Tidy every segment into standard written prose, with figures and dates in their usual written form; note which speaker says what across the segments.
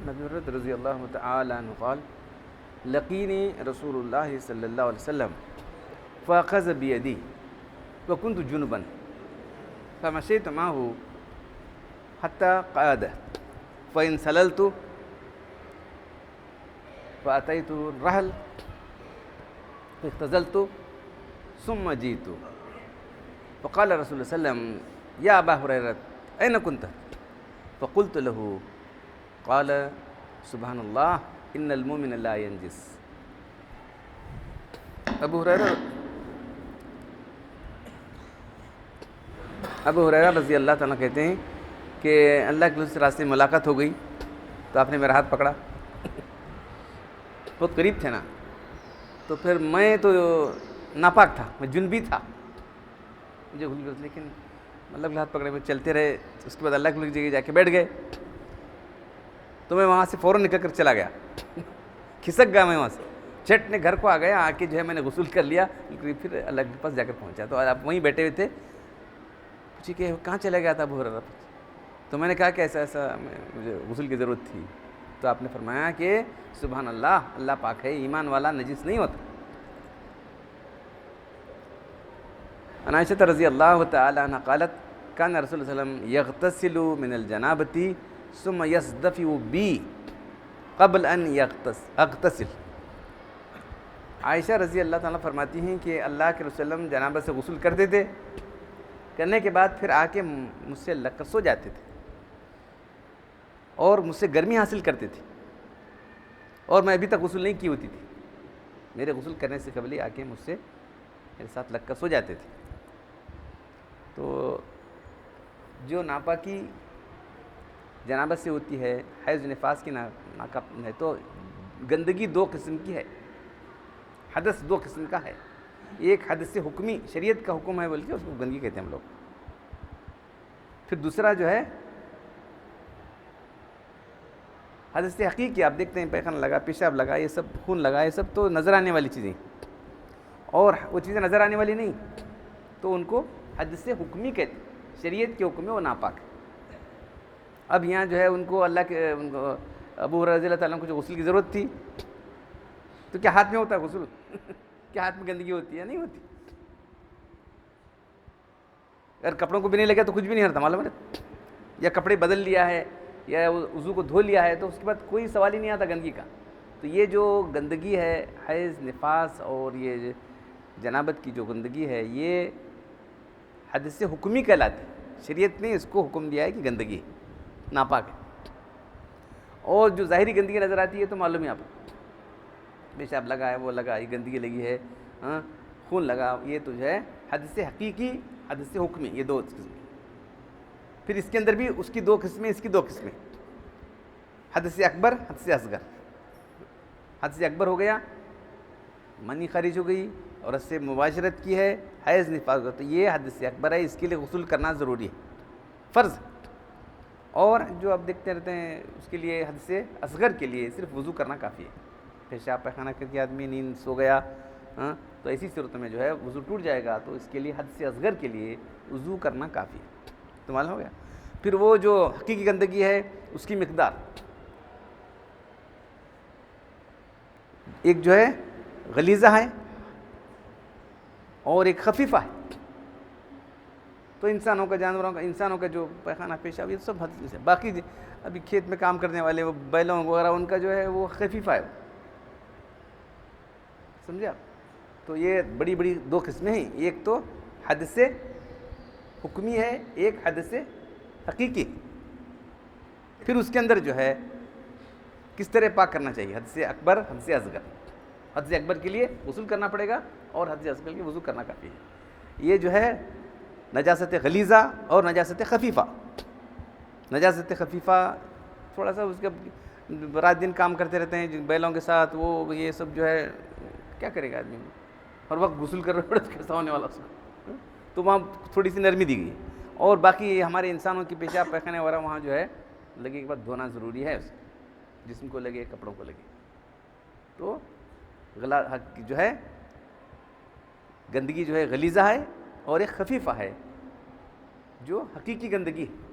Speaker 1: عن ابي هريره رضي الله تعالى عنه قال لقيني رسول الله صلى الله عليه وسلم فاخذ بيدي وكنت جنبا فمشيت معه حتى قعد فإن سللت فأتيت الرحل فاختزلت ثم جئت فقال رسول الله صلى الله عليه وسلم يا أبا هريرة أين كنت؟ فقلت له قال سبحان الله إن المؤمن لا ينجس. ابو ہریرہ رضی اللہ تعالیٰ کہتے ہیں کہ اللہ کے اس راستے میں ملاقات ہو گئی تو آپ نے میرا ہاتھ پکڑا، بہت قریب تھے نا، تو پھر میں تو ناپاک تھا، میں جنبی تھا، مجھے لیکن اللہ کے ہاتھ پکڑے میں چلتے رہے. اس کے بعد اللہ کی جگہ جا کے بیٹھ گئے تو میں وہاں سے فوراً نکل کر چلا گیا، کھسک گیا میں وہاں سے، جھٹ نے گھر کو آ گیا، آ کے جو ہے میں نے غسل کر لیا، پھر اللہ کے پاس جا کر پہنچا. تو آپ وہیں بیٹھے ہوئے تھے، پوچھی کہ کہاں چلا گیا تھا ابو ہریرہ؟ تو میں نے کہا کہ ایسا ایسا مجھے غسل کی ضرورت تھی. تو آپ نے فرمایا کہ سبحان اللہ، اللہ پاک ہے، ایمان والا نجس نہیں ہوتا. عن عائشہ رضی اللہ تعالی عنہ قالت کان رسول اللہ صلی اللہ علیہ وسلم یغتسل من الجنابۃ ثم یصدفع بی قبل ان اغتسل. عائشہ رضی اللہ تعالیٰ فرماتی ہیں کہ اللہ کے رسول وسلم جنابت سے غسل کرتے تھے، کرنے کے بعد پھر آ کے مجھ سے لگ کر سو جاتے تھے اور مجھ سے گرمی حاصل کرتے تھے، اور میں ابھی تک غسل نہیں کی ہوتی تھی، میرے غسل کرنے سے قبل ہی آ کے مجھ سے میرے ساتھ لگ کر سو جاتے تھے. تو جو ناپاکی جنابت سے ہوتی ہے، حیض نفاس کی ناکا ہے، تو گندگی دو قسم کی ہے، حدث دو قسم کا ہے. ایک حدث حکمی، شریعت کا حکم ہے بلکہ اس کو گندگی کہتے ہیں ہم لوگ. پھر دوسرا جو ہے حدث حقیقی، آپ دیکھتے ہیں پیخانہ لگا، پیشاب لگا، یہ سب خون لگا، یہ سب تو نظر آنے والی چیزیں، اور وہ چیزیں نظر آنے والی نہیں تو ان کو حدث حکمی کہتے ہیں. شریعت کے حکم میں وہ ناپاک ہے. اب یہاں جو ہے ان کو اللہ کے ابو ہریرہ رضی اللہ تعالیٰ کو جو غسل کی ضرورت تھی، تو کیا ہاتھ میں ہوتا ہے غسل؟ کیا ہاتھ میں گندگی ہوتی ہے؟ نہیں ہوتی. اگر کپڑوں کو بھی نہیں لگا تو کچھ بھی نہیں ہوتا، معلوم ہے، یا کپڑے بدل لیا ہے یا وضو کو دھو لیا ہے تو اس کے بعد کوئی سوال ہی نہیں آتا گندگی کا. تو یہ جو گندگی ہے، حیض نفاس اور یہ جنابت کی جو گندگی ہے، یہ حدث حکمی کہلاتی ہے. شریعت نے اس کو حکم دیا ہے کہ گندگی ہے، ناپاک ہے. اور جو ظاہری گندگی نظر آتی ہے تو معلوم ہے آپ کو، پیشاب لگا ہے، وہ لگا، یہ گندگی لگی ہے، خون لگا، یہ تو جو ہے حدث حقیقی، حدث حکمی، یہ دو قسم. پھر اس کے اندر بھی اس کی دو قسمیں، اس کی دو قسمیں، حدث اکبر، حدث اصغر. حدث اکبر ہو گیا، منی خارج ہو گئی اور اس سے مباشرت کی ہے، حیض نفاس ہو، تو یہ حدث اکبر ہے، اس کے لیے غسل کرنا ضروری ہے، فرض. اور جو آپ دیکھتے رہتے ہیں اس کے لیے حدث اصغر کے لیے صرف وضو کرنا کافی ہے. پیشاب پیخانہ کر کے آدمی نیند سو گیا تو ایسی صورت میں جو ہے وضو ٹوٹ جائے گا، تو اس کے لیے حدث اصغر کے لیے وضو کرنا کافی ہے. تو معلوم ہو گیا. پھر وہ جو حقیقی گندگی ہے اس کی مقدار، ایک جو ہے غلیظہ ہے اور ایک خفیفہ ہے. تو انسانوں کا، جانوروں کا، انسانوں کا جو پیخانہ پیشاب یہ سب حد سے، باقی ابھی کھیت میں کام کرنے والے وہ بیلوں وغیرہ ان کا جو ہے وہ خفیفہ ہے، سمجھا. تو یہ بڑی بڑی دو قسمیں ہیں، ایک تو حدث حکمی ہے، ایک حدث حقیقی. پھر اس کے اندر جو ہے کس طرح پاک کرنا چاہیے، حدث اکبر، حدث اصغر. حدث اکبر کے لیے غسل کرنا پڑے گا اور حدث اصغر کے لیے وضو کرنا کافی ہے. یہ جو ہے نجاست غلیظہ اور نجاست خفیفہ. نجاست خفیفہ تھوڑا سا اس کا رات دن کام کرتے رہتے ہیں بیلوں کے ساتھ، وہ یہ سب جو ہے کیا کرے گا آدمی، ہر وقت غسل کر رہے کیسا ہونے والا اس کو، تو وہاں تھوڑی سی نرمی دی گئی. اور باقی ہمارے انسانوں کی پیشاب پیخانے وغیرہ وہاں جو ہے لگے کے بعد دھونا ضروری ہے، جسم کو لگے، کپڑوں کو لگے. تو جو ہے گندگی جو ہے غلیظہ ہے اور ایک خفیفہ ہے جو حقیقی گندگی ہے.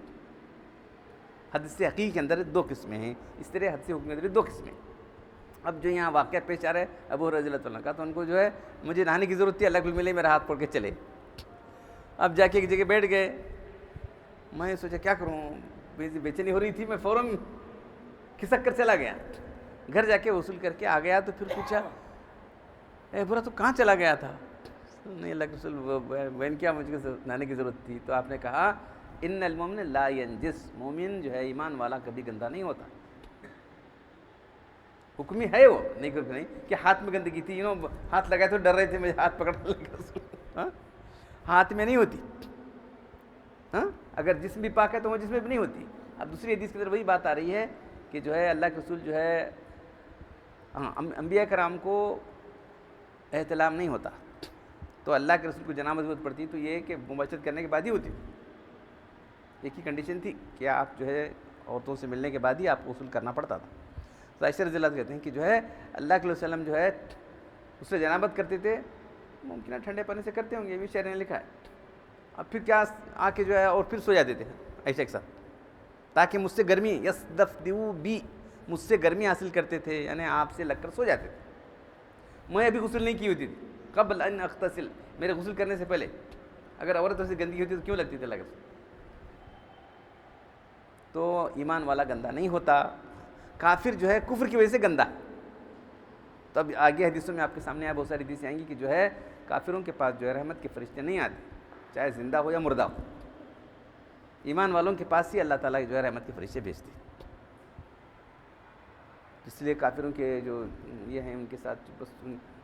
Speaker 1: حدیث حقیقی کے اندر دو قسمیں ہیں، اس طرح حدیث حکم کے اندر دو قسمیں۔ اب جو یہاں واقعہ پیش آ رہا ہے ابو رضی اللہ عنہ کا، تو ان کو جو ہے مجھے نہانے کی ضرورت تھی، اللہ کو ملے میرا ہاتھ پکڑ کے چلے۔ اب جا کے ایک جگہ بیٹھ گئے، میں سوچا کیا کروں، بے چینی ہو رہی تھی، میں فوراً کھسک کر چلا گیا، گھر جا کے غسل کر کے آ گیا۔ تو پھر پوچھا اے برا تو کہاں چلا گیا تھا؟ نہیں اللہ کے رسول بہن کیا مجھ کو نہانے کی ضرورت تھی۔ تو آپ نے کہا ان المؤمن لا ینجس، مومن جو ہے ایمان والا کبھی گندا نہیں ہوتا۔ حکمی ہے وہ نہیں کہ ہاتھ میں گندگی تھی، ہاتھ لگائے تو ڈر رہے تھے مجھے ہاتھ پکڑنے لگا، ہاتھ میں نہیں ہوتی، اگر جسم بھی پاک ہے تو وہ جسم میں بھی نہیں ہوتی۔ اب دوسری حدیث کے اندر وہی بات آ رہی ہے کہ جو ہے اللہ کے رسول جو ہے انبیاء کرام کو احتلام نہیں ہوتا، تو اللہ کے رسول کو جنابت ضرورت پڑتی تو یہ کہ مباشرت کرنے کے بعد ہی ہوتی، ایک ہی کنڈیشن تھی کہ آپ جو ہے عورتوں سے ملنے کے بعد ہی آپ کو غسل کرنا پڑتا تھا۔ تو عائشہ رضی اللہ عنہا کہتے ہیں کہ جو ہے اللہ کے وسلم جو ہے اس سے جنابت کرتے تھے، ممکن ہے ٹھنڈے پانی سے کرتے ہوں گے، یہ بھی شعر نے لکھا ہے۔ اب پھر کیا آ کے جو ہے اور پھر سو جاتے تھے عائشہ کے ساتھ، تاکہ مجھ سے گرمی یستفدو بی، مجھ سے گرمی حاصل کرتے تھے، یعنی آپ سے لگ کر سو جاتے تھے۔ میں ابھی غسل نہیں کی ہوتی تھی، قبل ان اغتسل، میرے غسل کرنے سے پہلے اگر عورتوں سے گندگی ہوتی تو کیوں لگتی تھی لگے؟ تو ایمان والا گندا نہیں ہوتا، کافر جو ہے کفر کی وجہ سے گندا۔ تو اب آگے حدیثوں میں آپ کے سامنے بہت ساری حدیثیں آئیں گی کہ جو ہے کافروں کے پاس جو ہے رحمت کے فرشتے نہیں آتے، چاہے زندہ ہو یا مردہ ہو، ایمان والوں کے پاس ہی اللہ تعالیٰ جو ہے رحمت کے فرشتے بھیجتے۔ اس لیے کافروں کے جو یہ ہیں ان کے ساتھ بس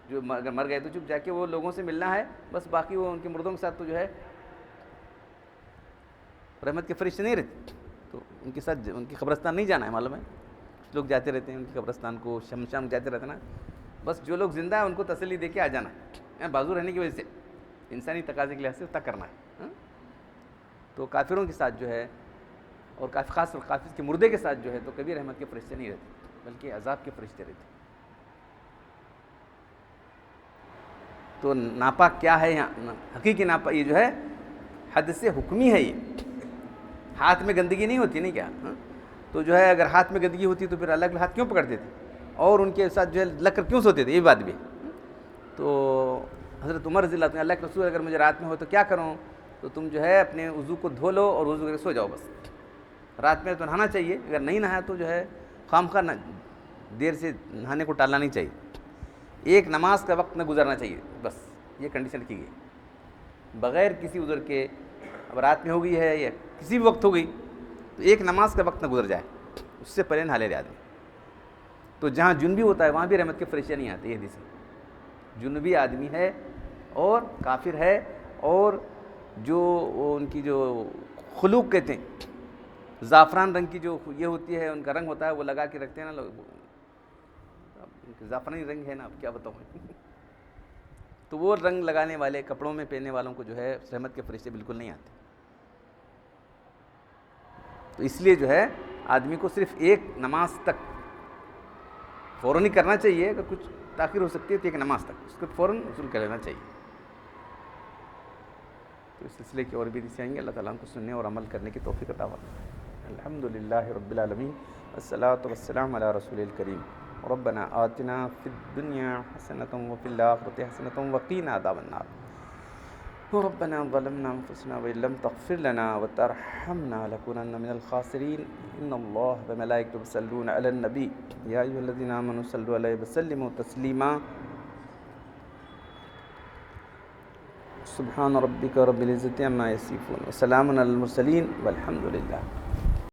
Speaker 1: جو اگر مر گئے تو چپ جا کے وہ لوگوں سے ملنا ہے بس، باقی وہ ان کے مردوں کے ساتھ تو جو ہے رحمت کے فرشتے نہیں رہتے، تو ان کے ساتھ ان کی قبرستان نہیں جانا ہے، معلوم ہے لوگ جاتے رہتے ہیں ان کی قبرستان کو، شام جاتے رہتے ہیں نا، بس جو لوگ زندہ ہیں ان کو تسلی دے کے آ جانا ہے، بازو رہنے کی وجہ سے انسانی تقاضے کے لحاظ سے تک کرنا ہے۔ تو کافروں کے ساتھ جو ہے اور خاص طور کافر کے مردے کے ساتھ جو ہے تو کبھی رحمت کے فرشتے نہیں رہتے بلکہ عذاب کے فرشتے رہتے۔ تو ناپاک کیا ہے یہاں حقیقی ناپاک، یہ جو ہے حدث حکمی ہے، یہ ہاتھ میں گندگی نہیں ہوتی، نہیں کیا؟ تو جو ہے اگر ہاتھ میں گندگی ہوتی تو پھر اللہ کے ہاتھ کیوں پکڑتے تھے اور ان کے ساتھ جو ہے لگ کر کیوں سوتے تھے، یہ بات بھی۔ تو حضرت عمر رضی اللہ عنہ، اللہ کے رسول اگر مجھے رات میں ہو تو کیا کروں؟ تو تم جو ہے اپنے وضو کو دھو لو اور وضو کر کے سو جاؤ، بس رات میں تو نہانا چاہیے، اگر نہیں نہایا تو جو ہے خواہ دیر سے نہانے کو ٹالنا نہیں چاہیے، ایک نماز کا وقت نہ گزرنا چاہیے، بس یہ کنڈیشن کی گئی بغیر کسی عذر کے۔ اب رات میں ہو گئی ہے یا کسی بھی وقت ہو گئی تو ایک نماز کا وقت نہ گزر جائے، اس سے پہلے نہا لے آدمی۔ تو جہاں جنبی ہوتا ہے وہاں بھی رحمت کے فرشتے نہیں آتے، یہ حدیث ہے۔ جنبی آدمی ہے اور کافر ہے اور جو ان کی جو خلوق کہتے ہیں، زعفران رنگ کی جو یہ ہوتی ہے ان کا رنگ ہوتا ہے، وہ لگا کے رکھتے ہیں نا لوگ، زعفرانی رنگ ہے نا، اب کیا بتاؤں تو وہ رنگ لگانے والے کپڑوں میں پہننے والوں کو جو ہے رحمت کے فرشتے بالکل نہیں آتے۔ تو اس لیے جو ہے آدمی کو صرف ایک نماز تک فوراً ہی کرنا چاہیے، اگر کچھ تاخیر ہو سکتی ہے تو ایک نماز تک اس کو فوراً وصول کر لینا چاہیے۔ تو اس سلسلے کی اور بھی حدیثیں آئیں گے، اللہ تعالیٰ ہم کو سننے اور عمل کرنے کی توفیق عطا فرمائے۔ الحمدللہ رب العالمین، والصلاۃ والسلام علی رسول الکریم۔ ربنا آتنا فی الدنیا حسنۃ وفی الآخرۃ حسنۃ وقنا عذاب النار۔ ربنا ظلمنا انفسنا وان لم تغفر لنا وترحمنا لنكونن من الخاسرين۔ ان الله وملائكته يصلون على النبي يا ايها الذين امنوا صلوا عليه وسلموا تسليما۔ سبحان ربك رب العزة عما يصفون وسلام على المرسلين والحمد لله۔